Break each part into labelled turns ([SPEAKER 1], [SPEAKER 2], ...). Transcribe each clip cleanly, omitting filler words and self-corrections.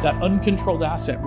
[SPEAKER 1] that uncontrolled asset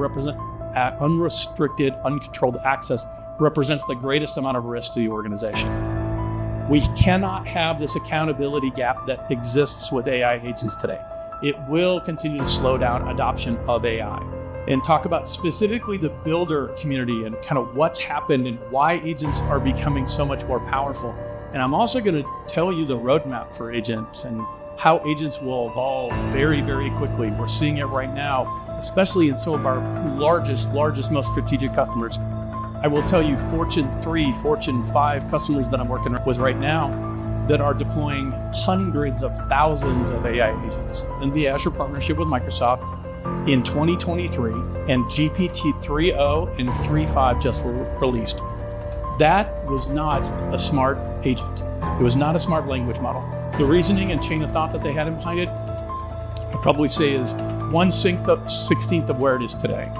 [SPEAKER 1] unrestricted, uncontrolled access represents the greatest amount of risk to the organization. We cannot have this accountability gap that exists with AI agents today. It will continue to slow down adoption of AI. And talk about specifically the builder community and kind of what's happened and why agents are becoming so much more powerful. And I'm also going to tell you the roadmap for agents and how agents will evolve very, very quickly. We're seeing it right now, especially in some of our largest, most strategic customers. I will tell you Fortune 3, Fortune 5 customers that I'm working with right now that are deploying hundreds of thousands of AI agents. In the Azure partnership with Microsoft in 2023, and GPT 3.0 and 3.5 just were released. That was not a smart agent. It was not a smart language model. The reasoning and chain of thought that they had behind it, I'd probably say is 1/16th of where it is today.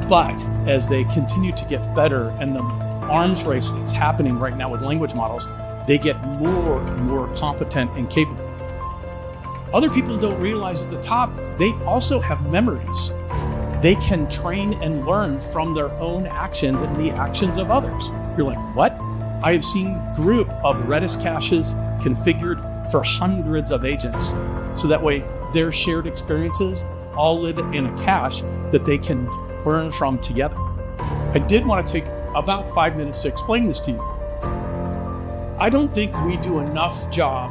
[SPEAKER 1] But as they continue to get better and the arms race that's happening right now with language models, they get more and more competent and capable. Other people don't realize at the top, they also have memories. They can train and learn from their own actions and the actions of others. You're like, what? I have seen group of Redis caches configured for hundreds of agents. So that way their shared experiences all live in a cache that they can learn from together. I did want to take about 5 minutes to explain this to you. I don't think we do enough job,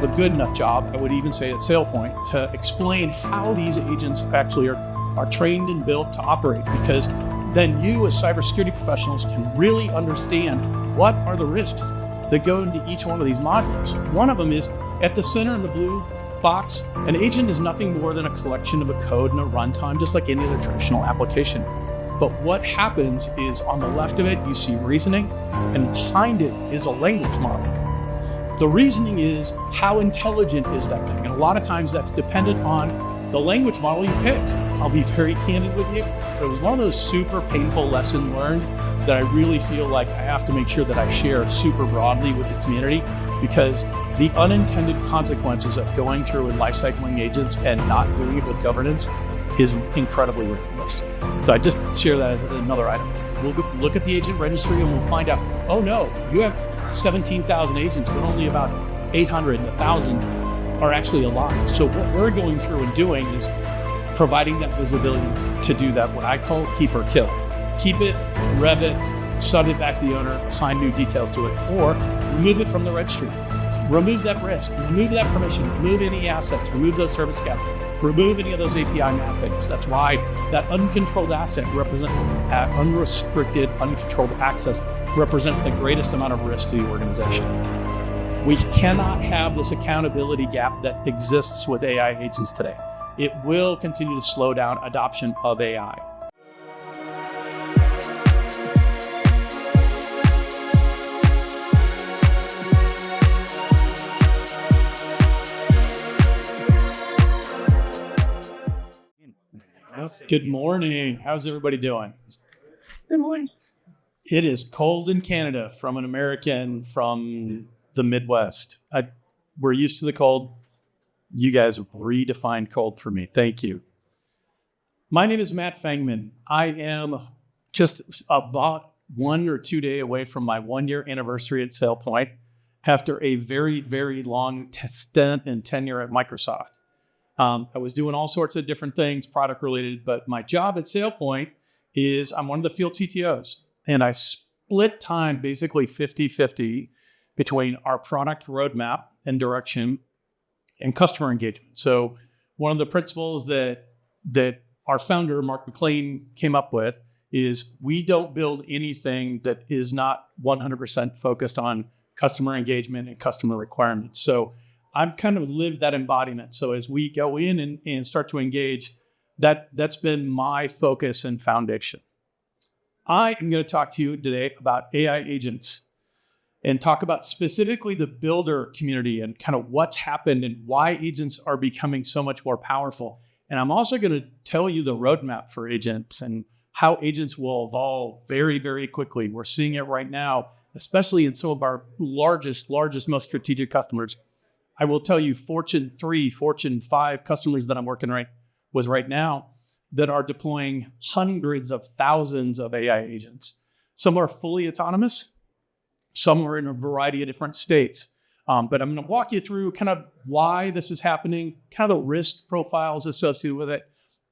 [SPEAKER 1] a good enough job, I would even say at SailPoint, to explain how these agents actually are trained and built to operate, because then you as cybersecurity professionals can really understand what are the risks that go into each one of these modules. One of them is at the center in the blue box, an agent is nothing more than a collection of a code and a runtime, just like any other traditional application. But what happens is on the left of it, you see reasoning, and behind it is a language model. The reasoning is how intelligent is that thing? And a lot of times that's dependent on the language model you picked. I'll be very candid with you. It was one of those super painful lessons learned that I really feel like I have to make sure that I share super broadly with the community, because the unintended consequences of going through and lifecycling agents and not doing it with governance is incredibly ridiculous. So I just share that as another item. We'll look at the agent registry and we'll find out, oh no, you have 17,000 agents, but only about 800, 1,000 are actually alive. So what we're going through and doing is providing that visibility to do that, what I call keep or kill. Keep it, rev it, send it back to the owner, assign new details to it, or remove it from the registry. Remove that risk, remove that permission, remove any assets, remove those service gaps, remove any of those API mappings. That's why that uncontrolled asset unrestricted, uncontrolled access represents the greatest amount of risk to the organization. We cannot have this accountability gap that exists with AI agents today. It will continue to slow down adoption of AI. Good morning. How's everybody doing?
[SPEAKER 2] Good morning.
[SPEAKER 1] It is cold in Canada from an American from the Midwest. We're used to the cold. You guys have redefined cold for me. Thank you. My name is Matt Fangman. I am just about 1 or 2 days away from my 1-year anniversary at SailPoint after a very, very long stint and tenure at Microsoft. I was doing all sorts of different things, product related, but my job at SailPoint is I'm one of the field CTOs, and I split time basically 50-50 between our product roadmap and direction and customer engagement. So one of the principles that our founder, Mark McLean, came up with is we don't build anything that is not 100% focused on customer engagement and customer requirements. So I've kind of lived that embodiment. So as we go in and start to engage, that's been my focus and foundation. I am going to talk to you today about AI agents and talk about specifically the builder community and kind of what's happened and why agents are becoming so much more powerful. And I'm also going to tell you the roadmap for agents and how agents will evolve very, very quickly. We're seeing it right now, especially in some of our largest, most strategic customers. I will tell you Fortune 3, Fortune 5 customers that I'm working with right now that are deploying hundreds of thousands of AI agents. Some are fully autonomous. Some are in a variety of different states. But I'm going to walk you through kind of why this is happening, kind of the risk profiles associated with it.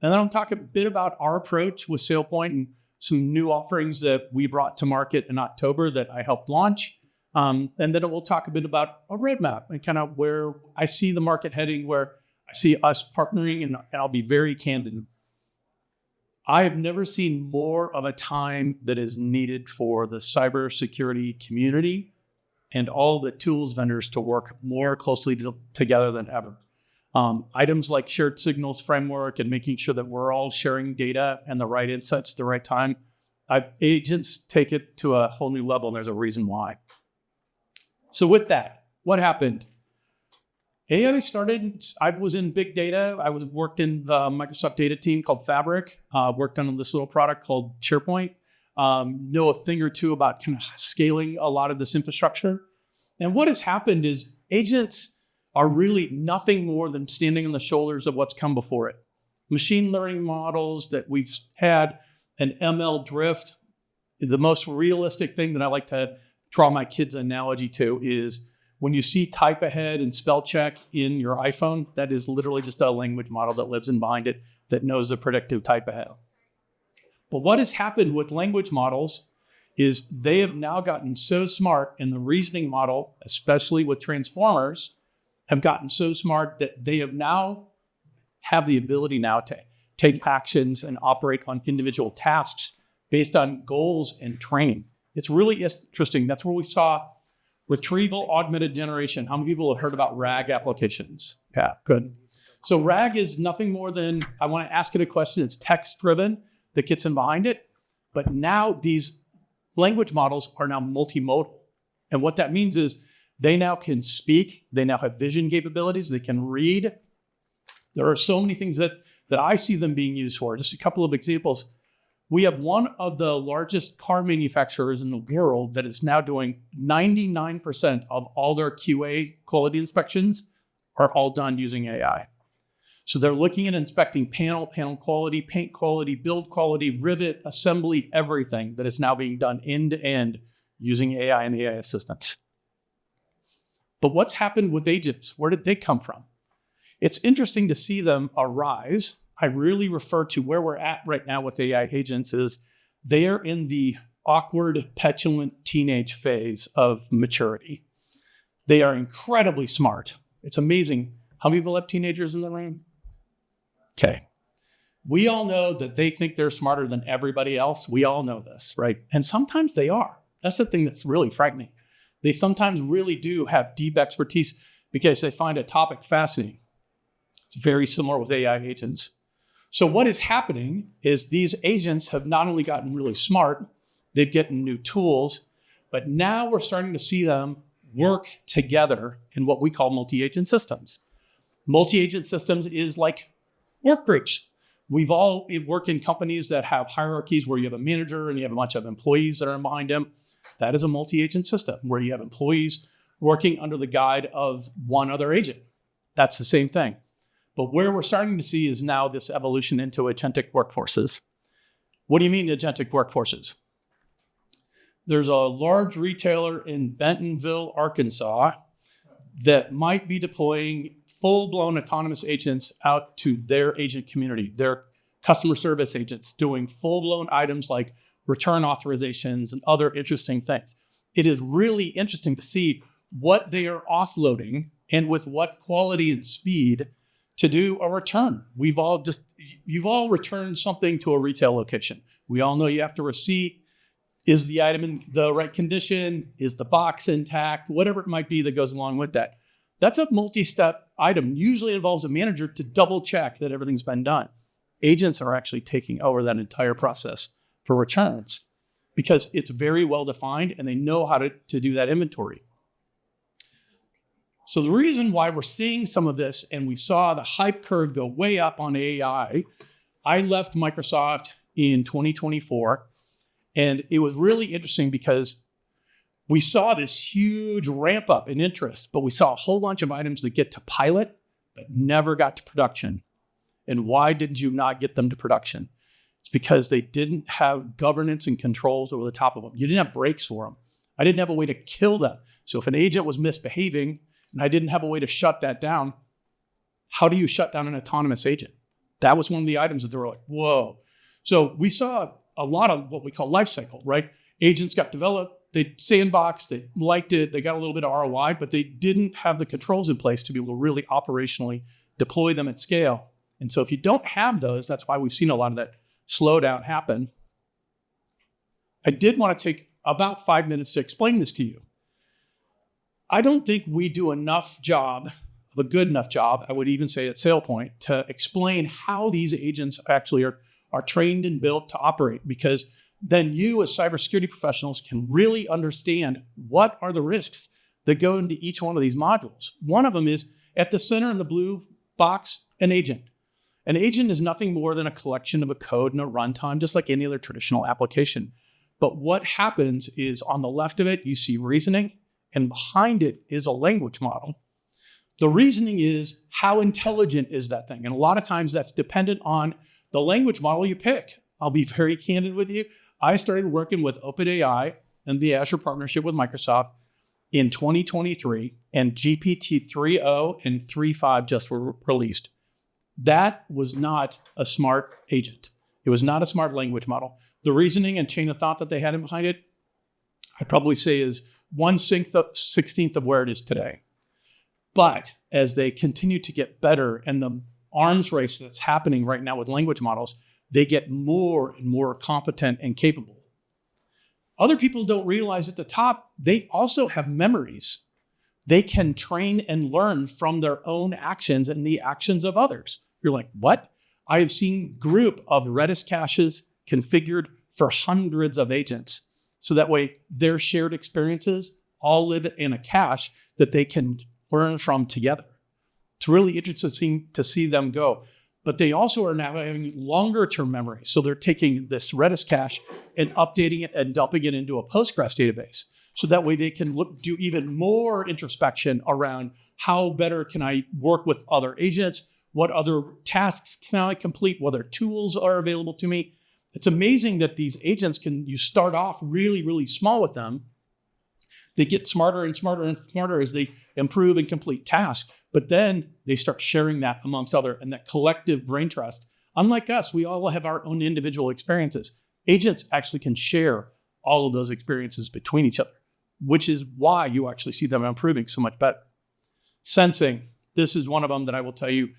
[SPEAKER 1] And then I'll talk a bit about our approach with SailPoint and some new offerings that we brought to market in October that I helped launch. And then we'll talk a bit about a roadmap and kind of where I see the market heading, where I see us partnering, and I'll be very candid. I have never seen more of a time that is needed for the cybersecurity community and all the tools vendors to work more closely together than ever. Items like shared signals framework and making sure that we're all sharing data and the right insights at the right time. Agents take it to a whole new level, and there's a reason why. So with that, what happened? AI started, I was in big data. I worked in the Microsoft data team called Fabric, worked on this little product called SharePoint, know a thing or two about kind of scaling a lot of this infrastructure. And what has happened is agents are really nothing more than standing on the shoulders of what's come before it. Machine learning models that we've had, an ML drift. The most realistic thing that I like to draw my kids' analogy to is when you see type ahead and spell check in your iPhone, that is literally just a language model that lives in behind it that knows the predictive type ahead. But what has happened with language models is they have now gotten so smart, and the reasoning model, especially with transformers, have gotten so smart that they have the ability now to take actions and operate on individual tasks based on goals and training. It's really interesting. That's where we saw retrieval augmented generation. How many people have heard about RAG applications? Yeah, good. So RAG is nothing more than, I want to ask it a question. It's text driven that gets in behind it. But now these language models are now multimodal. And what that means is they now can speak. They now have vision capabilities. They can read. There are so many things that I see them being used for. Just a couple of examples. We have one of the largest car manufacturers in the world that is now doing 99% of all their QA quality inspections are all done using AI. So they're looking at inspecting panel quality, paint quality, build quality, rivet, assembly, everything that is now being done end to end using AI and AI assistants. But what's happened with agents? Where did they come from? It's interesting to see them arise. I really refer to where we're at right now with AI agents is they are in the awkward, petulant teenage phase of maturity. They are incredibly smart. It's amazing. How many people have teenagers in the room? Okay. We all know that they think they're smarter than everybody else. We all know this, right? And sometimes they are. That's the thing that's really frightening. They sometimes really do have deep expertise because they find a topic fascinating. It's very similar with AI agents. So what is happening is these agents have not only gotten really smart, they've gotten new tools, but now we're starting to see them work together in what we call multi-agent systems. Multi-agent systems is like work groups. We've all worked in companies that have hierarchies where you have a manager and you have a bunch of employees that are behind him. That is a multi-agent system where you have employees working under the guide of one other agent. That's the same thing. But where we're starting to see is now this evolution into agentic workforces. What do you mean agentic workforces? There's a large retailer in Bentonville, Arkansas that might be deploying full-blown autonomous agents out to their agent community, their customer service agents doing full-blown items like return authorizations and other interesting things. It is really interesting to see what they are offloading and with what quality and speed to do a return. You've all returned something to a retail location. We all know you have to receipt. Is the item in the right condition? Is the box intact? Whatever it might be that goes along with that. That's a multi-step item. Usually involves a manager to double check that everything's been done. Agents are actually taking over that entire process for returns because it's very well defined and they know how to do that inventory. So the reason why we're seeing some of this and we saw the hype curve go way up on AI, I left Microsoft in 2024 and it was really interesting because we saw this huge ramp up in interest, but we saw a whole bunch of items that get to pilot but never got to production. And why did you not get them to production? It's because they didn't have governance and controls over the top of them. You didn't have brakes for them. I didn't have a way to kill them. So if an agent was misbehaving and I didn't have a way to shut that down, how do you shut down an autonomous agent? That was one of the items that they were like, whoa. So we saw a lot of what we call lifecycle, right? Agents got developed, they sandboxed, they liked it, they got a little bit of ROI, but they didn't have the controls in place to be able to really operationally deploy them at scale. And so if you don't have those, that's why we've seen a lot of that slowdown happen. I did want to take about 5 minutes to explain this to you. I don't think we do enough job, a good enough job, I would even say at SailPoint, to explain how these agents actually are trained and built to operate, because then you as cybersecurity professionals can really understand what are the risks that go into each one of these modules. One of them is at the center in the blue box, an agent. An agent is nothing more than a collection of a code and a runtime, just like any other traditional application. But what happens is on the left of it, you see reasoning, and behind it is a language model. The reasoning is how intelligent is that thing? And a lot of times that's dependent on the language model you pick. I'll be very candid with you. I started working with OpenAI and the Azure partnership with Microsoft in 2023, and GPT 3.0 and 3.5 just were released. That was not a smart agent. It was not a smart language model. The reasoning and chain of thought that they had in behind it, I'd probably say is 1/16th of where it is today. But as they continue to get better and the arms race that's happening right now with language models, they get more and more competent and capable. Other people don't realize at the top, they also have memories. They can train and learn from their own actions and the actions of others. You're like, what? I have seen group of Redis caches configured for hundreds of agents. So that way their shared experiences all live in a cache that they can learn from together. It's really interesting to see them go. But they also are now having longer term memory. So they're taking this Redis cache and updating it and dumping it into a Postgres database. So that way they can do even more introspection around how better can I work with other agents? What other tasks can I complete? What other tools are available to me? It's amazing that these agents you start off really, really small with them. They get smarter and smarter and smarter as they improve and complete tasks. But then they start sharing that amongst other, and that collective brain trust. Unlike us, we all have our own individual experiences. Agents actually can share all of those experiences between each other, which is why you actually see them improving so much better. Sensing, this is one of them that I will tell you,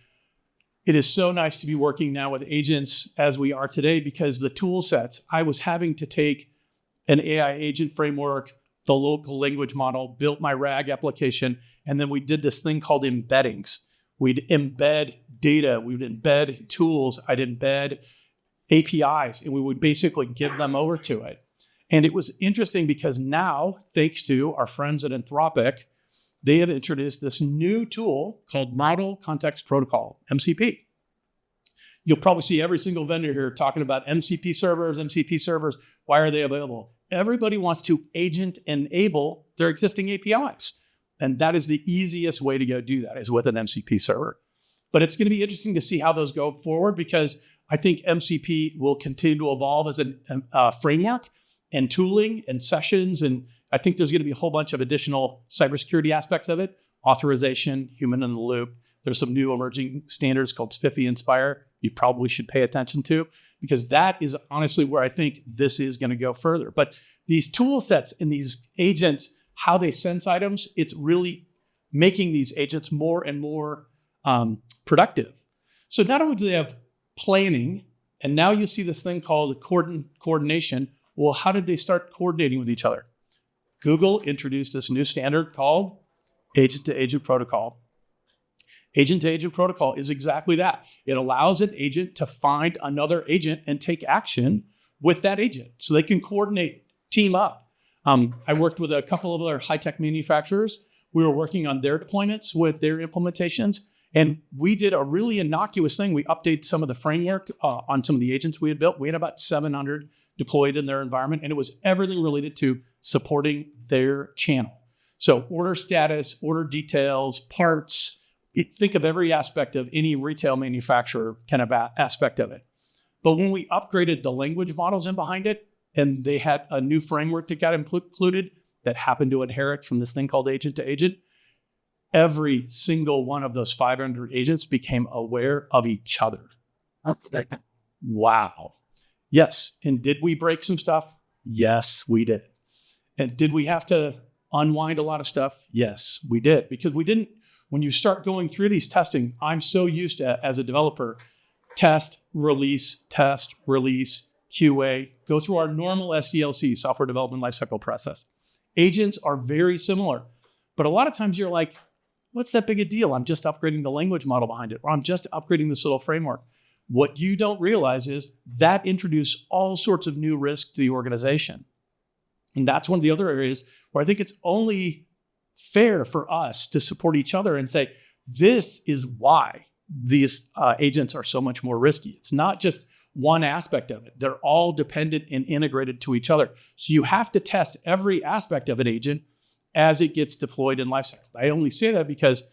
[SPEAKER 1] it is so nice to be working now with agents as we are today, because the tool sets, I was having to take an AI agent framework, the local language model, built my RAG application, and then we did this thing called embeddings. We'd embed data, we would embed tools, I'd embed APIs, and we would basically give them over to it. And it was interesting because now, thanks to our friends at Anthropic, they have introduced this new tool called Model Context Protocol, MCP. You'll probably see every single vendor here talking about MCP servers. Why are they available? Everybody wants to agent enable their existing APIs. And that is the easiest way to go do that, is with an MCP server. But it's going to be interesting to see how those go forward, because I think MCP will continue to evolve as a framework and tooling and sessions. And I think there's going to be a whole bunch of additional cybersecurity aspects of it. Authorization, human in the loop. There's some new emerging standards called SPIFFE Inspire you probably should pay attention to, because that is honestly where I think this is going to go further. But these tool sets and these agents, how they sense items, it's really making these agents more and more productive. So not only do they have planning, and now you see this thing called coordination. Well, how did they start coordinating with each other? Google introduced this new standard called Agent-to-Agent Protocol. Agent-to-Agent Protocol is exactly that. It allows an agent to find another agent and take action with that agent, so they can coordinate, team up. I worked with a couple of other high-tech manufacturers. We were working on their deployments with their implementations, and we did a really innocuous thing. We updated some of the framework on some of the agents we had built. We had about 700 deployed in their environment, and it was everything related to supporting their channel. So order status, order details, parts, Think of every aspect of any retail manufacturer kind of aspect of it. But when we upgraded the language models in behind it, and they had a new framework that got included that happened to inherit from this thing called agent to agent, every single one of those 500 agents became aware of each other. Wow. Yes. And did we break some stuff? Yes, we did. And did we have to unwind a lot of stuff? Yes, we did. Because we didn't, when you start going through these testing, I'm so used to, as a developer, test, release, QA, go through our normal SDLC, software development lifecycle process. Agents are very similar, but a lot of times you're like, what's that big a deal? I'm just upgrading the language model behind it, or I'm just upgrading this little framework. What you don't realize is that introduced all sorts of new risk to the organization. And that's one of the other areas where I think it's only fair for us to support each other and say, this is why these agents are so much more risky. It's not just one aspect of it. They're all dependent and integrated to each other. So you have to test every aspect of an agent as it gets deployed in lifecycle. I only say that because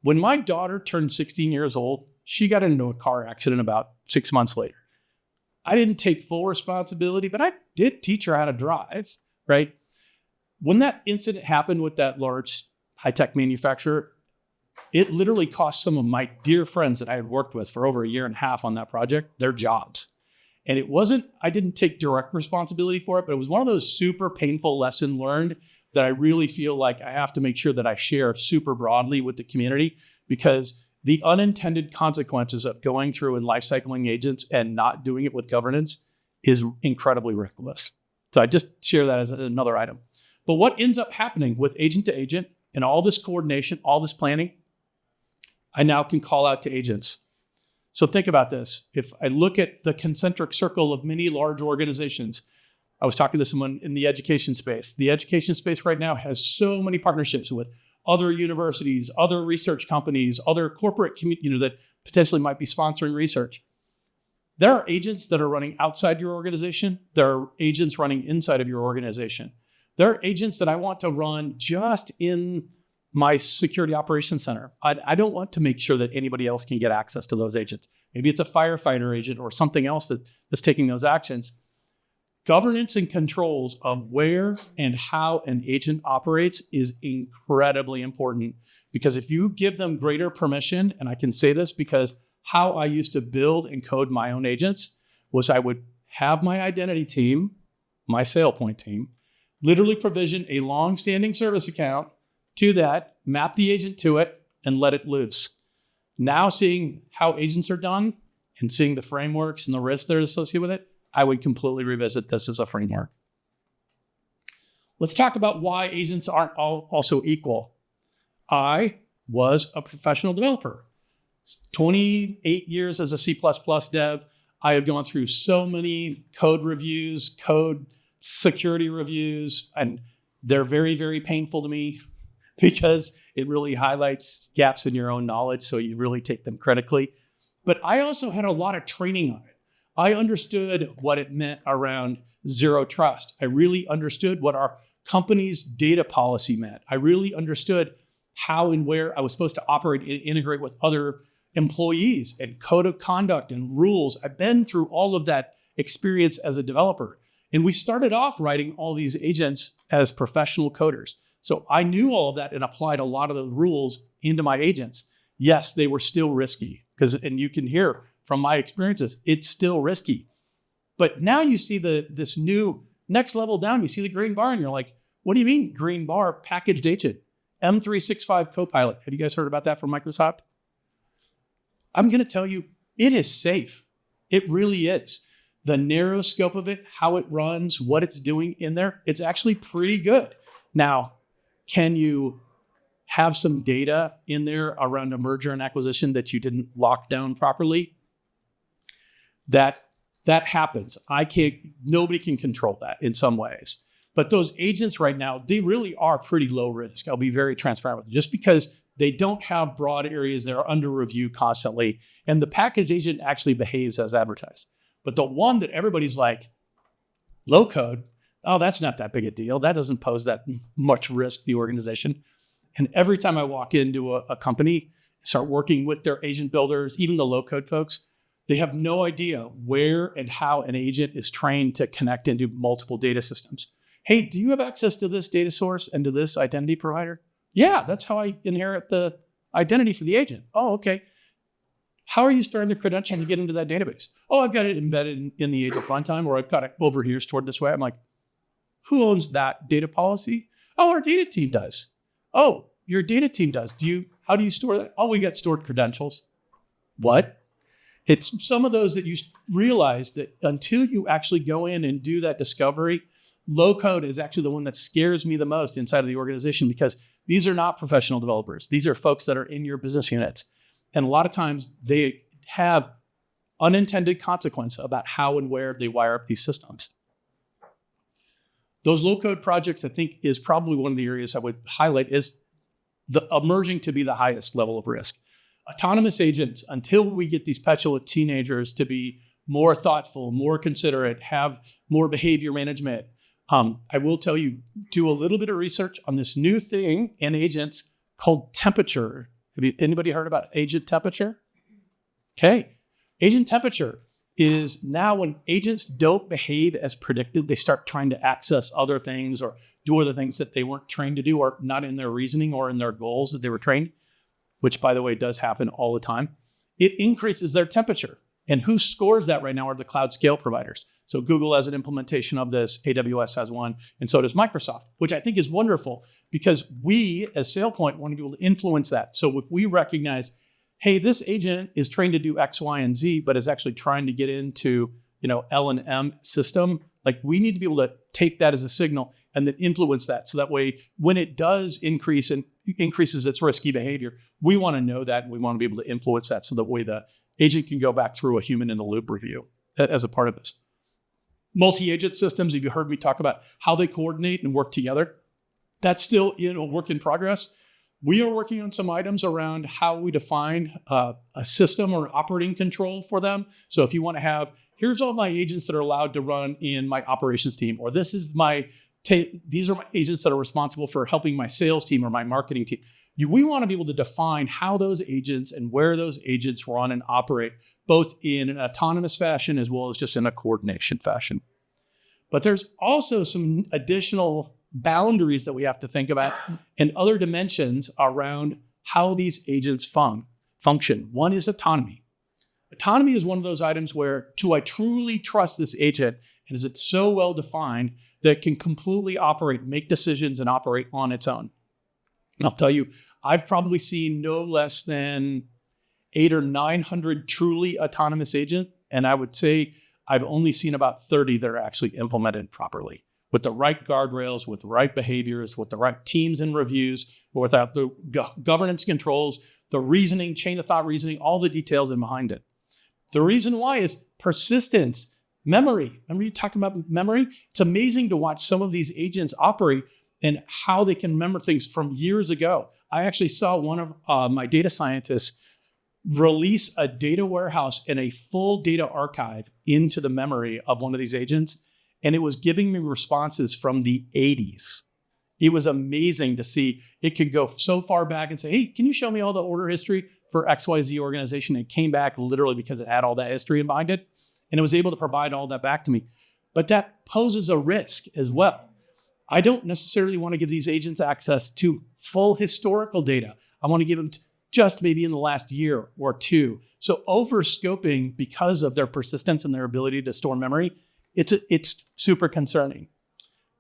[SPEAKER 1] when my daughter turned 16 years old, she got into a car accident about 6 months later. I didn't take full responsibility, but I did teach her how to drive, right? When that incident happened with that large high-tech manufacturer, it literally cost some of my dear friends that I had worked with for over a year and a half on that project their jobs. And it wasn't, I didn't take direct responsibility for it, but it was one of those super painful lessons learned that I really feel like I have to make sure that I share super broadly with the community, because the unintended consequences of going through and lifecycling agents and not doing it with governance is incredibly reckless. So I just share that as another item. But what ends up happening with agent to agent and all this coordination, all this planning, I now can call out to agents. So think about this. If I look at the concentric circle of many large organizations, I was talking to someone in the education space. The education space right now has so many partnerships with other universities, other research companies, other corporate that potentially might be sponsoring research. There are agents that are running outside your organization. There are agents running inside of your organization. There are agents that I want to run just in my security operations center. I don't want to make sure that anybody else can get access to those agents. Maybe it's a firefighter agent or something else that's taking those actions. Governance and controls of where and how an agent operates is incredibly important, because if you give them greater permission, and I can say this because how I used to build and code my own agents was I would have my identity team, my SailPoint team, literally provision a long-standing service account to that, map the agent to it, and let it loose. Now seeing how agents are done and seeing the frameworks and the risks that are associated with it, I would completely revisit this as a framework. Let's talk about why agents aren't all also equal. I was a professional developer. 28 years as a C++ dev. I have gone through so many code reviews, code security reviews, and they're very, very painful to me because it really highlights gaps in your own knowledge, so you really take them critically. But I also had a lot of training on it. I understood what it meant around zero trust. I really understood what our company's data policy meant. I really understood how and where I was supposed to operate and integrate with other employees and code of conduct and rules. I've been through all of that experience as a developer. And we started off writing all these agents as professional coders. So I knew all of that and applied a lot of the rules into my agents. Yes, they were still risky, and you can hear from my experiences, it's still risky. But now you see this new next level down, you see the green bar and you're like, what do you mean green bar? Packaged agent, M365 Copilot. Have you guys heard about that from Microsoft? I'm going to tell you, it is safe. It really is. The narrow scope of it, how it runs, what it's doing in there, it's actually pretty good. Now, can you have some data in there around a merger and acquisition that you didn't lock down properly? That happens. Nobody can control that in some ways. But those agents right now, they really are pretty low risk. I'll be very transparent with you, just because they don't have broad areas that are under review constantly. And the package agent actually behaves as advertised. But the one that everybody's like, low code, oh, that's not that big a deal. That doesn't pose that much risk to the organization. And every time I walk into a company, start working with their agent builders, even the low-code folks, they have no idea where and how an agent is trained to connect into multiple data systems. Hey, do you have access to this data source and to this identity provider? Yeah, that's how I inherit the identity for the agent. Oh, okay. How are you storing the credential to get into that database? Oh, I've got it embedded in the agent runtime, or I've got it over here stored this way. I'm like, who owns that data policy? Oh, our data team does. Oh, your data team does. How do you store that? Oh, we got stored credentials. What? It's some of those that you realize that until you actually go in and do that discovery, low code is actually the one that scares me the most inside of the organization, because these are not professional developers. These are folks that are in your business units. And a lot of times they have unintended consequence about how and where they wire up these systems. Those low code projects, I think, is probably one of the areas I would highlight is the emerging to be the highest level of risk. Autonomous agents, until we get these petulant teenagers to be more thoughtful, more considerate, have more behavior management. I will tell you, do a little bit of research on this new thing in agents called temperature. Anybody heard about agent temperature? Okay. Agent temperature is now when agents don't behave as predicted, they start trying to access other things or do other things that they weren't trained to do, or not in their reasoning or in their goals that they were trained, which, by the way, does happen all the time. It increases their temperature. And who scores that right now are the cloud scale providers. So Google has an implementation of this, AWS has one, and so does Microsoft, which I think is wonderful, because we as SailPoint want to be able to influence that. So if we recognize, hey, this agent is trained to do X, Y, and Z, but is actually trying to get into, L&M system, like we need to be able to take that as a signal and then influence that. So that way, when it does increases its risky behavior, we want to know that, and we want to be able to influence that, so that way the agent can go back through a human in the loop review as a part of this. Multi-agent systems, if you heard me talk about how they coordinate and work together, that's still a work in progress. We are working on some items around how we define a system or operating control for them. So if you want to have, here's all my agents that are allowed to run in my operations team, or these are my agents that are responsible for helping my sales team or my marketing team. We want to be able to define how those agents and where those agents run and operate, both in an autonomous fashion as well as just in a coordination fashion. But there's also some additional boundaries that we have to think about and other dimensions around how these agents function. One is autonomy. Autonomy is one of those items where, do I truly trust this agent, and is it so well defined that it can completely operate, make decisions, and operate on its own? And I'll tell you, I've probably seen no less than 800 or 900 truly autonomous agents, and I would say I've only seen about 30 that are actually implemented properly, with the right guardrails, with the right behaviors, with the right teams and reviews, without the governance controls, the reasoning, chain of thought reasoning, all the details in behind it. The reason why is persistence, memory. Remember you talking about memory? It's amazing to watch some of these agents operate and how they can remember things from years ago. I actually saw one of my data scientists release a data warehouse and a full data archive into the memory of one of these agents, and it was giving me responses from the 80s. It was amazing to see it could go so far back and say, hey, can you show me all the order history for XYZ organization? It came back literally because it had all that history behind it, and it was able to provide all that back to me. But that poses a risk as well. I don't necessarily want to give these agents access to full historical data. I want to give them just maybe in the last year or two. So over-scoping, because of their persistence and their ability to store memory, it's super concerning.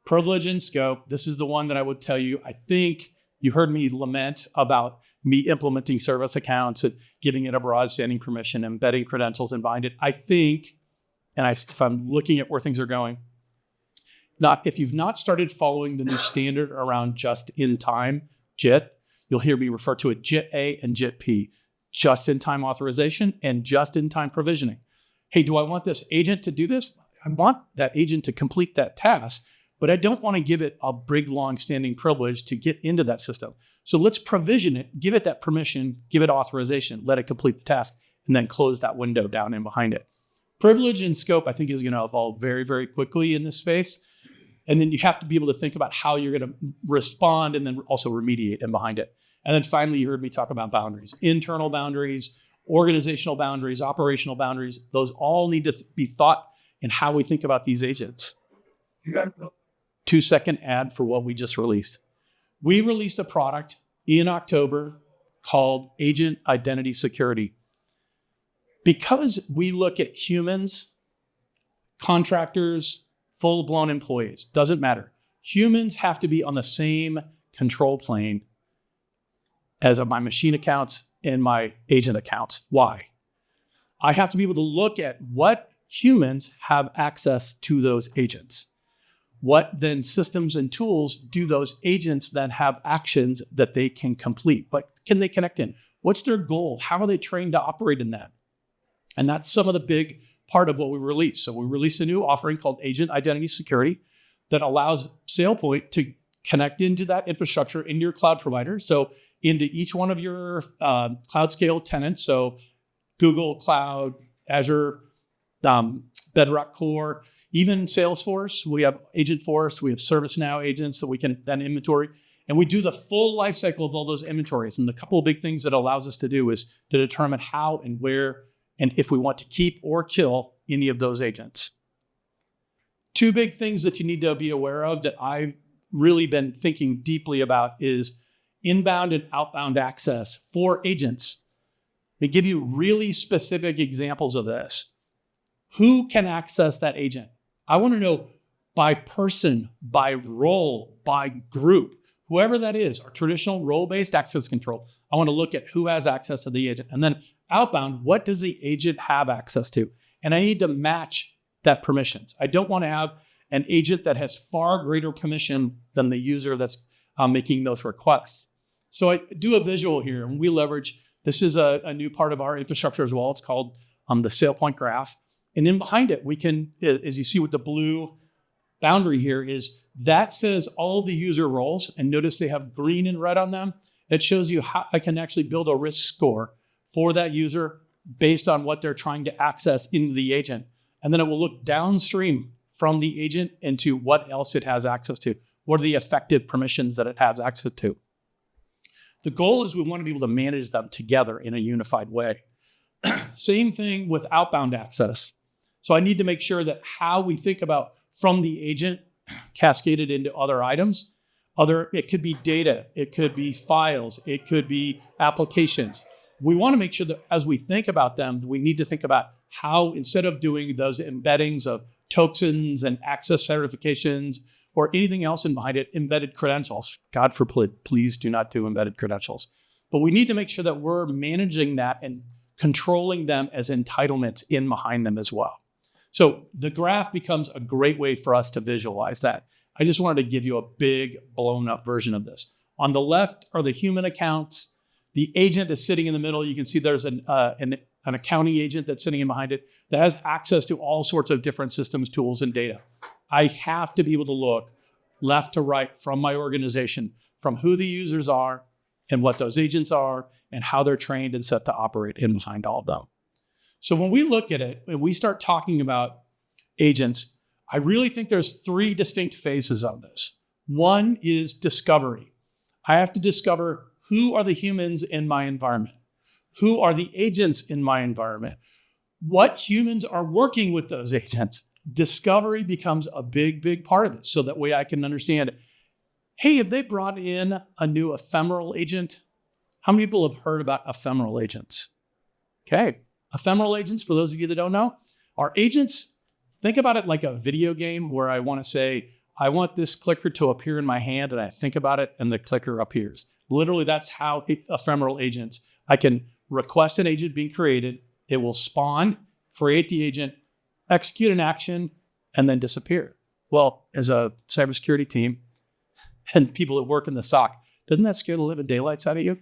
[SPEAKER 1] Privilege and scope. This is the one that I would tell you, I think you heard me lament about me implementing service accounts and giving it a broad standing permission, embedding credentials and bind it. I think, if I'm looking at where things are going, if you've not started following the new standard around just-in-time JIT, you'll hear me refer to it JIT-A and JIT-P, just-in-time authorization and just-in-time provisioning. Hey, do I want this agent to do this? I want that agent to complete that task, but I don't want to give it a big, long-standing privilege to get into that system. So let's provision it, give it that permission, give it authorization, let it complete the task, and then close that window down in behind it. Privilege and scope, I think, is going to evolve very, very quickly in this space. And then you have to be able to think about how you're going to respond and then also remediate in behind it. And then finally, you heard me talk about boundaries, internal boundaries, organizational boundaries, operational boundaries. Those all need to be thought in how we think about these agents. 2-second ad for what we just released. We released a product in October called Agent Identity Security. Because we look at humans, contractors, full-blown employees, doesn't matter. Humans have to be on the same control plane as my machine accounts and my agent accounts. Why? I have to be able to look at what humans have access to those agents. What then systems and tools do those agents then have actions that they can complete? What can they connect in? What's their goal? How are they trained to operate in that? And that's some of the big part of what we released. So we released a new offering called Agent Identity Security that allows SailPoint to connect into that infrastructure into your cloud provider. So into each one of your cloud scale tenants. So Google Cloud, Azure, Bedrock Core, even Salesforce. We have Agentforce, we have ServiceNow agents that we can then inventory. And we do the full life cycle of all those inventories. And the couple of big things that allows us to do is to determine how and where and if we want to keep or kill any of those agents. Two big things that you need to be aware of that I've really been thinking deeply about is inbound and outbound access for agents. Let me give you really specific examples of this. Who can access that agent? I want to know by person, by role, by group, whoever that is, our traditional role-based access control. I want to look at who has access to the agent. And then outbound, what does the agent have access to? And I need to match that permissions. I don't want to have an agent that has far greater permission than the user that's making those requests. So I do a visual here, and we leverage, this is a new part of our infrastructure as well. It's called the SailPoint graph. And then behind it, we can, as you see with the blue boundary here, is that says all the user roles. And notice they have green and red on them. It shows you how I can actually build a risk score for that user based on what they're trying to access into the agent. And then it will look downstream from the agent into what else it has access to. What are the effective permissions that it has access to? The goal is we want to be able to manage them together in a unified way. Same thing with outbound access. So I need to make sure that how we think about from the agent cascaded into other items, it could be data, it could be files, it could be applications. We want to make sure that as we think about them, we need to think about how, instead of doing those embeddings of tokens and access certifications or anything else in behind it, embedded credentials. God forbid, please do not do embedded credentials. But we need to make sure that we're managing that and controlling them as entitlements in behind them as well. So the graph becomes a great way for us to visualize that. I just wanted to give you a big blown up version of this. On the left are the human accounts. The agent is sitting in the middle. You can see there's an accounting agent that's sitting in behind it that has access to all sorts of different systems, tools, and data. I have to be able to look left to right from my organization, from who the users are and what those agents are and how they're trained and set to operate in behind all of them. So when we look at it and we start talking about agents, I really think there's three distinct phases of this. One is discovery. I have to discover who are the humans in my environment? Who are the agents in my environment? What humans are working with those agents? Discovery becomes a big, big part of it. So that way I can understand, hey, have they brought in a new ephemeral agent? How many people have heard about ephemeral agents? Okay, ephemeral agents, for those of you that don't know, are agents. Think about it like a video game where I want to say, I want this clicker to appear in my hand, and I think about it, and the clicker appears. Literally, that's how ephemeral agents, I can request an agent being created, it will spawn, create the agent, execute an action, and then disappear. Well, as a cybersecurity team and people that work in the SOC, doesn't that scare the living daylights out of you?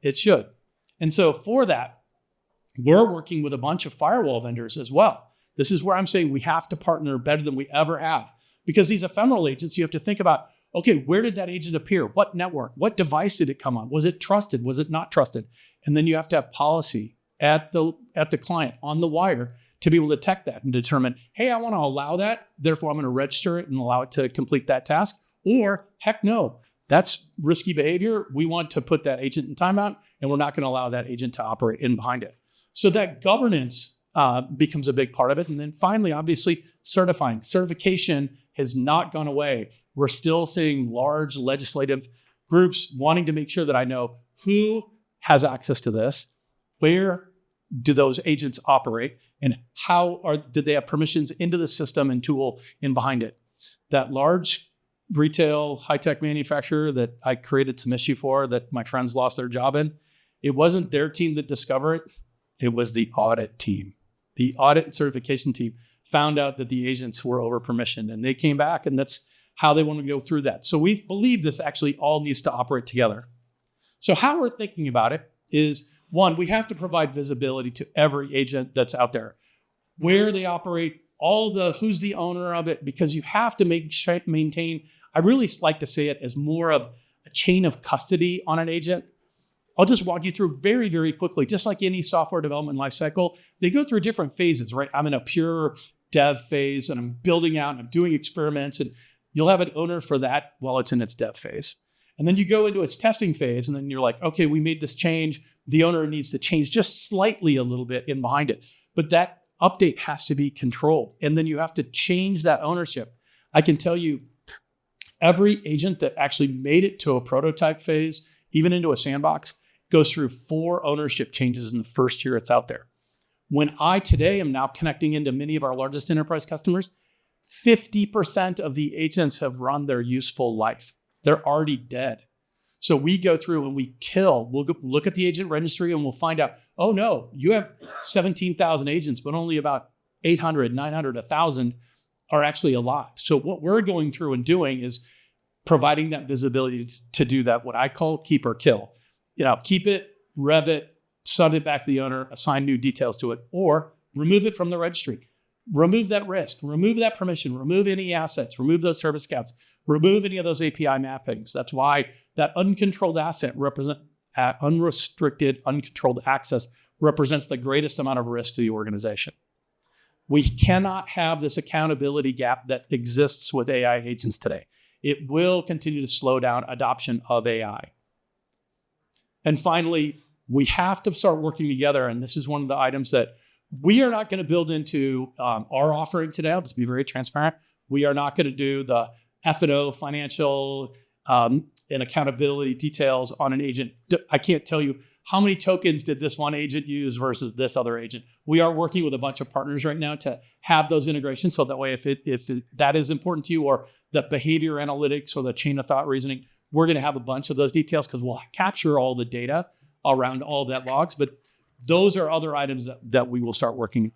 [SPEAKER 1] It should. And so for that, we're working with a bunch of firewall vendors as well. This is where I'm saying we have to partner better than we ever have. Because these ephemeral agents, you have to think about, okay, where did that agent appear? What network? What device did it come on? Was it trusted? Was it not trusted? And then you have to have policy at the client on the wire to be able to detect that and determine, hey, I want to allow that, therefore I'm going to register it and allow it to complete that task. Or heck no, that's risky behavior. We want to put that agent in timeout, and we're not going to allow that agent to operate in behind it. So that governance becomes a big part of it. And then finally, obviously, certifying. Certification has not gone away. We're still seeing large legislative groups wanting to make sure that I know who has access to this, where do those agents operate, and did they have permissions into the system and tool in behind it. That large retail high-tech manufacturer that I created some issue for that my friends lost their job in, it wasn't their team that discovered it. It was the audit team. The audit and certification team found out that the agents were over-permissioned, and they came back, and that's how they want to go through that. So we believe this actually all needs to operate together. So how we're thinking about it is, one, we have to provide visibility to every agent that's out there, where they operate, who's the owner of it, because you have to maintain, I really like to say it as more of a chain of custody on an agent. I'll just walk you through very, very quickly, just like any software development lifecycle, they go through different phases, right? I'm in a pure dev phase and I'm building out and I'm doing experiments, and you'll have an owner for that while it's in its dev phase. And then you go into its testing phase, and then you're like, okay, we made this change. The owner needs to change just slightly a little bit in behind it. But that update has to be controlled. And then you have to change that ownership. I can tell you, every agent that actually made it to a prototype phase, even into a sandbox, goes through 4 ownership changes in the first year it's out there. When I today am now connecting into many of our largest enterprise customers, 50% of the agents have run their useful life. They're already dead. So we go through and we'll look at the agent registry and we'll find out, oh no, you have 17,000 agents, but only about 800, 900, 1,000 are actually alive. So what we're going through and doing is providing that visibility to do that, what I call keep or kill. Keep it, rev it, send it back to the owner, assign new details to it, or remove it from the registry. Remove that risk, remove that permission, remove any assets, remove those service accounts, remove any of those API mappings. That's why that uncontrolled asset unrestricted, uncontrolled access represents the greatest amount of risk to the organization. We cannot have this accountability gap that exists with AI agents today. It will continue to slow down adoption of AI. And finally, we have to start working together. And this is one of the items that we are not going to build into our offering today. I'll just be very transparent. We are not going to do the F&O financial and accountability details on an agent. I can't tell you how many tokens did this one agent use versus this other agent. We are working with a bunch of partners right now to have those integrations. So that way, if that is important to you, or the behavior analytics or the chain of thought reasoning, we're going to have a bunch of those details because we'll capture all the data around all of that logs. But those are other items that we will start working.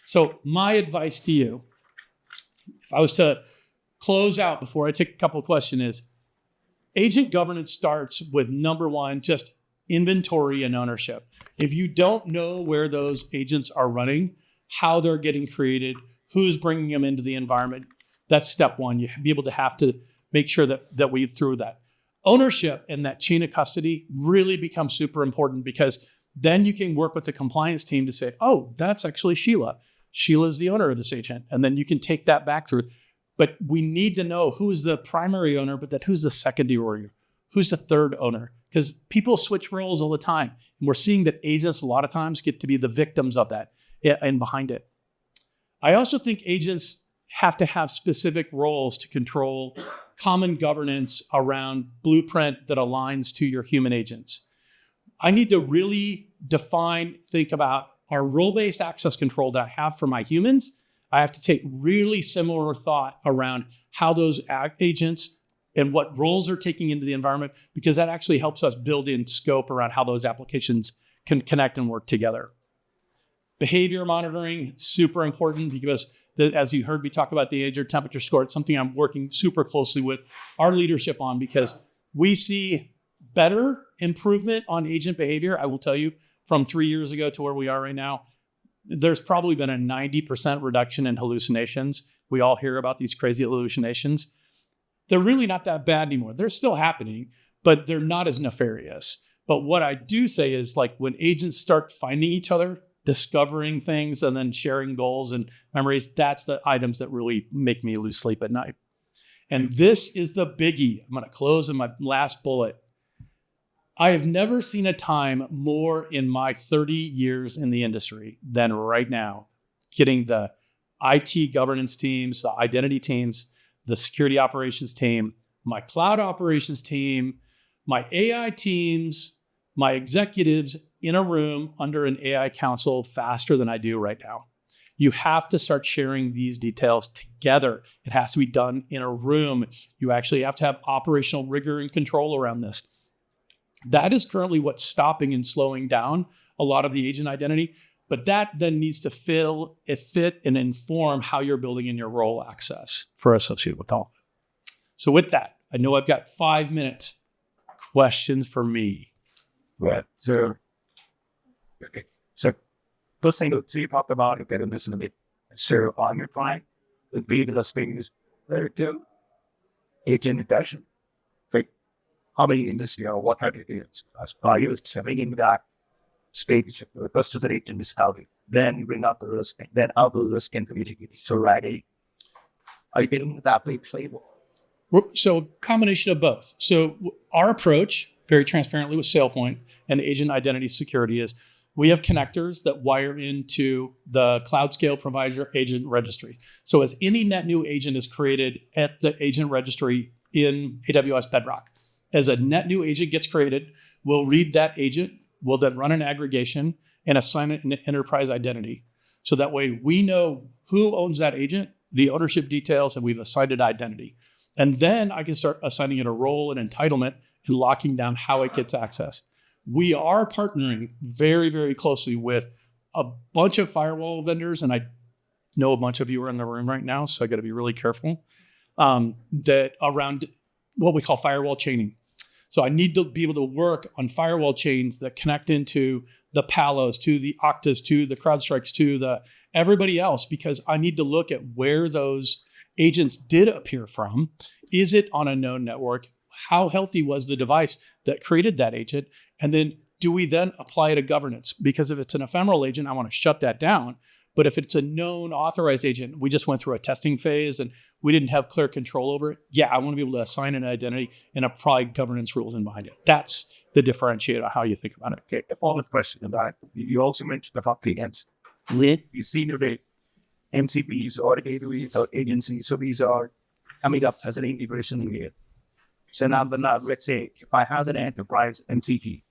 [SPEAKER 1] So my advice to you, if I was to close out before I take a couple of questions, is agent governance starts with number one, just inventory and ownership. If you don't know where those agents are running, how they're getting created, who's bringing them into the environment, that's step one. You have to make sure that we through that. Ownership and that chain of custody really becomes super important, because then you can work with the compliance team to say, oh, that's actually Sheila. Sheila's the owner of this agent. And then you can take that back through. But we need to know who is the primary owner, but who's the secondary owner, who's the third owner, because people switch roles all the time. And we're seeing that agents a lot of times get to be the victims of that and behind it. I also think agents have to have specific roles to control common governance around blueprint that aligns to your human agents. I need to really think about our role-based access control that I have for my humans. I have to take really similar thought around how those agents and what roles are taking into the environment, because that actually helps us build in scope around how those applications can connect and work together. Behavior monitoring, super important, because as you heard me talk about the agent temperature score, it's something I'm working super closely with our leadership on, because we see better improvement on agent behavior. I will tell you, from 3 years ago to where we are right now, there's probably been a 90% reduction in hallucinations. We all hear about these crazy hallucinations. They're really not that bad anymore. They're still happening, but they're not as nefarious. But what I do say is like when agents start finding each other, discovering things, and then sharing goals and memories, that's the items that really make me lose sleep at night. And this is the biggie. I'm going to close in my last bullet. I have never seen a time more in my 30 years in the industry than right now, getting the IT governance teams, the identity teams, the security operations team, my cloud operations team, my AI teams, my executives in a room under an AI council faster than I do right now. You have to start sharing these details together. It has to be done in a room. You actually have to have operational rigor and control around this. That is currently what's stopping and slowing down a lot of the agent identity. But that then needs to fit and inform how you're building in your role access for associated with all. So with that, I know I've got 5 minutes. Questions for me?
[SPEAKER 2] Right. So first thing that you talked about, you better listen to me. So on your client, the biggest thing is there to agent detection. Like how many industry or what type of agents are you selling in that stage? The first is an agent is how then you bring up the risk, and then how the risk can communicate. So right, are you getting that big flavor?
[SPEAKER 1] So combination of both. So our approach, very transparently with SailPoint and agent identity security, is we have connectors that wire into the cloud scale provider agent registry. So as any net new agent is created at the agent registry in AWS Bedrock, as a net new agent gets created, we'll read that agent, we'll then run an aggregation and assign it an enterprise identity. So that way we know who owns that agent, the ownership details, and we've assigned it identity. And then I can start assigning it a role and entitlement and locking down how it gets access. We are partnering very, very closely with a bunch of firewall vendors, and I know a bunch of you are in the room right now, so I got to be really careful, that around what we call firewall chaining. So I need to be able to work on firewall chains that connect into the Palos, to the Oktas, to the CrowdStrikes, to the everybody else, because I need to look at where those agents did appear from. Is it on a known network? How healthy was the device that created that agent? And then do we then apply it to governance? Because if it's an ephemeral agent, I want to shut that down. But if it's a known authorized agent, we just went through a testing phase and we didn't have clear control over it. Yeah, I want to be able to assign an identity and apply governance rules in behind it. That's the differentiator, how you think about it.
[SPEAKER 2] Okay, a follow-up question about you also mentioned about PMs. You see today MCPs or AWS or agencies, so these are coming up as an integration layer. So now, let's say if I have an enterprise MCP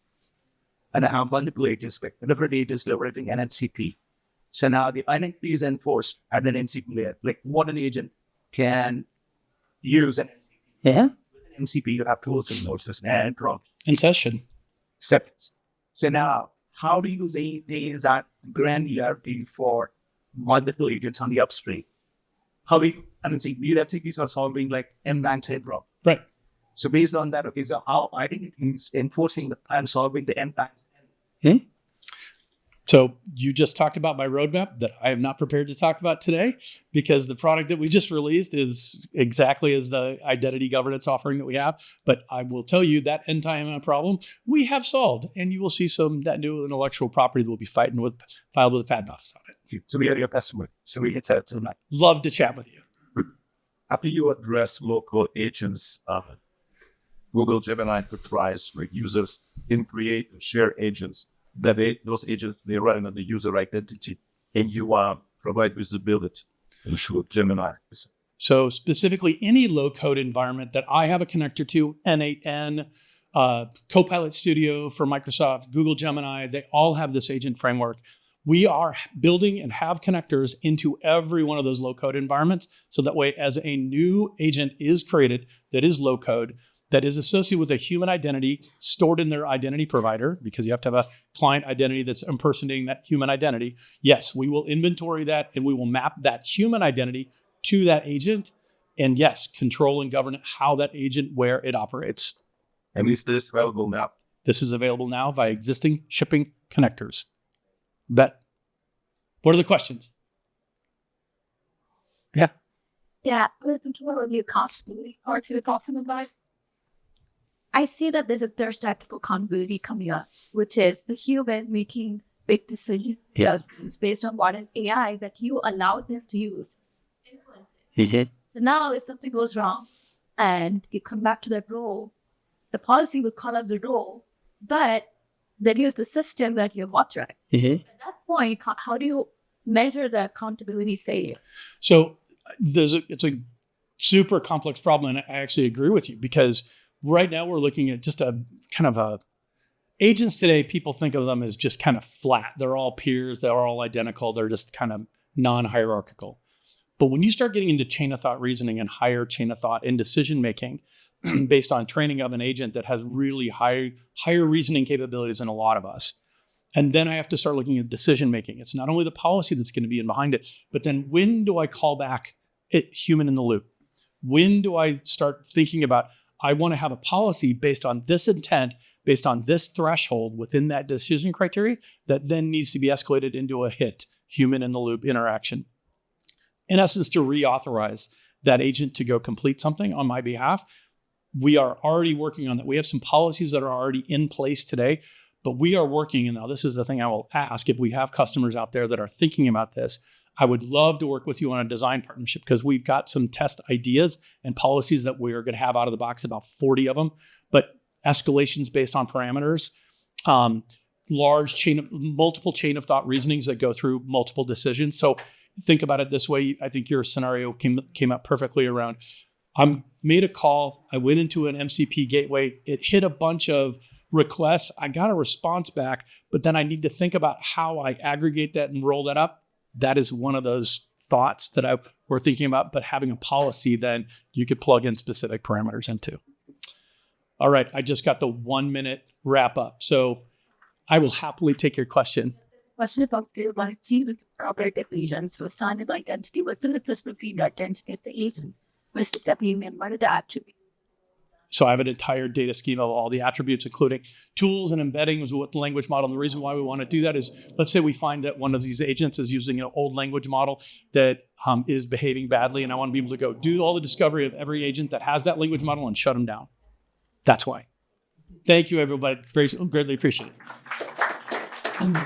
[SPEAKER 2] and I have multiple agents, like different agents leveraging an MCP. So now the identity is enforced at an MCP layer. Like what an agent can use an MCP.
[SPEAKER 1] Yeah.
[SPEAKER 2] With an MCP, you have tools and notices and prompts.
[SPEAKER 1] In session.
[SPEAKER 2] Acceptance. So now, how do you use that granularity for multiple agents on the upstream? How do you, your MCPs are solving like M-bank syndrome.
[SPEAKER 1] Right.
[SPEAKER 2] So based on that, okay, so how identity is enforcing and solving the M-bank.
[SPEAKER 1] So you just talked about my roadmap that I am not prepared to talk about today, because the product that we just released is exactly as the identity governance offering that we have. But I will tell you that end-time problem we have solved, and you will see that new intellectual property that will be filed with the patent office on it.
[SPEAKER 2] So we are your customer. So we get that tonight.
[SPEAKER 1] Love to chat with you.
[SPEAKER 3] After you address local agents, Google Gemini enterprise where users can create and share agents. Those agents, they run on the user identity, and you provide visibility through Gemini.
[SPEAKER 1] So specifically, any low-code environment that I have a connector to, N8N, Copilot Studio for Microsoft, Google Gemini, they all have this agent framework. We are building and have connectors into every one of those low-code environments, so that way, as a new agent is created that is low-code, that is associated with a human identity stored in their identity provider, because you have to have a client identity that's impersonating that human identity. Yes, we will inventory that and we will map that human identity to that agent. And yes, control and govern how that agent, where it operates.
[SPEAKER 3] And is this available now?
[SPEAKER 1] This is available now via existing shipping connectors. Bet. What are the questions? Yeah.
[SPEAKER 4] Yeah, what are you constantly talking about? I see that there's a third type of accountability coming up, which is the human making big decisions based on what an AI that you allow them to use influence it. So now if something goes wrong and you come back to that role, the policy will call out the role, but then use the system that you've authorized. At that point, how do you measure the accountability failure?
[SPEAKER 1] So it's a super complex problem, and I actually agree with you, because right now we're looking at just a kind of a agents today. People think of them as just kind of flat. They're all peers. They're all identical. They're just kind of non-hierarchical. But when you start getting into chain of thought reasoning and higher chain of thought and decision making based on training of an agent that has really higher reasoning capabilities than a lot of us, and then I have to start looking at decision making. It's not only the policy that's going to be in behind it, but then when do I call back human in the loop? When do I start thinking about, I want to have a policy based on this intent, based on this threshold within that decision criteria that then needs to be escalated into a human in the loop interaction. In essence, to reauthorize that agent to go complete something on my behalf. We are already working on that. We have some policies that are already in place today, but we are working, and now this is the thing I will ask, if we have customers out there that are thinking about this, I would love to work with you on a design partnership, because we've got some test ideas and policies that we are going to have out of the box, about 40 of them, but escalations based on parameters, multiple chain of thought reasonings that go through multiple decisions. So think about it this way. I think your scenario came up perfectly around. I made a call. I went into an MCP gateway. It hit a bunch of requests. I got a response back, but then I need to think about how I aggregate that and roll that up. That is one of those thoughts that we're thinking about, but having a policy then you could plug in specific parameters into. All right, I just got the 1 minute wrap up. So I will happily take your question.
[SPEAKER 4] Question about the identity with operative agents. So assigned identity within the between the identity of the agent. What's the W and what are the attributes?
[SPEAKER 1] So I have an entire data schema of all the attributes, including tools and embeddings with the language model. And the reason why we want to do that is, let's say we find that one of these agents is using an old language model that is behaving badly, and I want to be able to go do all the discovery of every agent that has that language model and shut them down. That's why. Thank you, everybody. Greatly appreciate it.